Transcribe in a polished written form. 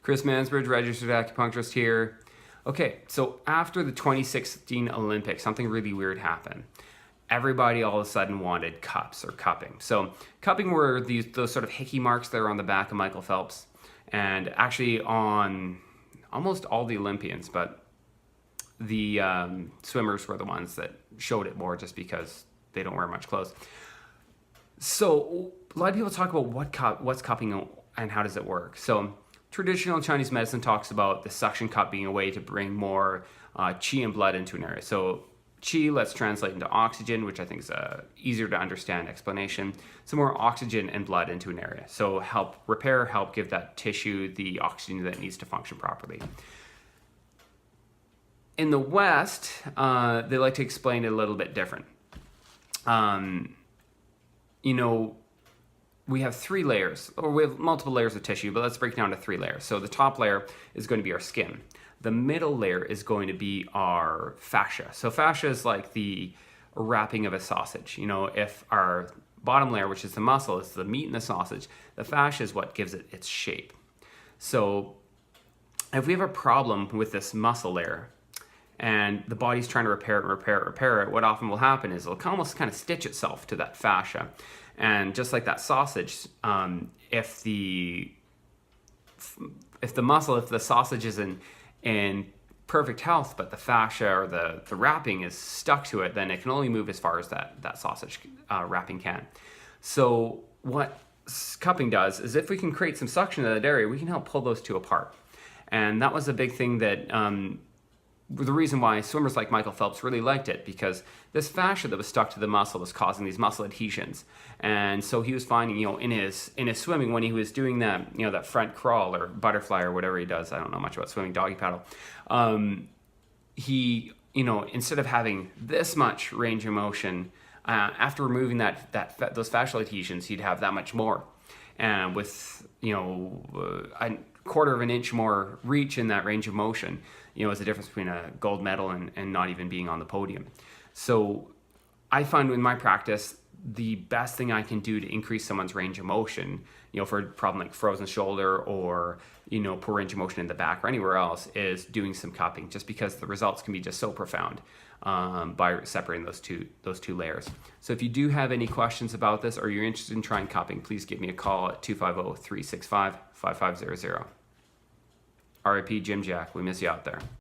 Chris Mansbridge, registered acupuncturist here. Okay, so after the 2016 Olympics, something really weird happened. Everybody all of a sudden wanted cups or cupping. So cupping were those sort of hickey marks that are on the back of Michael Phelps, and actually on almost all the Olympians, but the swimmers were the ones that showed it more just because they don't wear much clothes. So a lot of people talk about what's cupping and how does it work. So traditional Chinese medicine talks about the suction cup being a way to bring more qi and blood into an area. So qi, let's translate into oxygen, which I think is a easier to understand explanation. So more oxygen and blood into an area. So help repair, help give that tissue the oxygen that it needs to function properly. In the West, they like to explain it a little bit different. We have three layers, or we have multiple layers of tissue, but let's break it down to three layers. So the top layer is going to be our skin. The middle layer is going to be our fascia. So fascia is like the wrapping of a sausage. If our bottom layer, which is the muscle, is the meat in the sausage, the fascia is what gives it its shape. So if we have a problem with this muscle layer, and the body's trying to repair it, what often will happen is it'll almost kind of stitch itself to that fascia. And just like that sausage, if the sausage is in perfect health, but the fascia or the wrapping is stuck to it, then it can only move as far as that sausage wrapping can. So what cupping does is if we can create some suction in that area, we can help pull those two apart. And that was a big thing that the reason why swimmers like Michael Phelps really liked it, because this fascia that was stuck to the muscle was causing these muscle adhesions. And so he was finding, in his swimming, when he was doing that, that front crawl or butterfly or whatever he does, I don't know much about swimming, doggy paddle, he, instead of having this much range of motion, after removing those fascial adhesions, he'd have that much more. And with, a quarter of an inch more reach in that range of motion, is the difference between a gold medal and not even being on the podium. So I find in my practice, the best thing I can do to increase someone's range of motion, for a problem like frozen shoulder or, poor range of motion in the back or anywhere else, is doing some cupping, just because the results can be just so profound by separating those two layers. So if you do have any questions about this or you're interested in trying cupping, please give me a call at 250-365-5500. RIP Jim Jack, we miss you out there.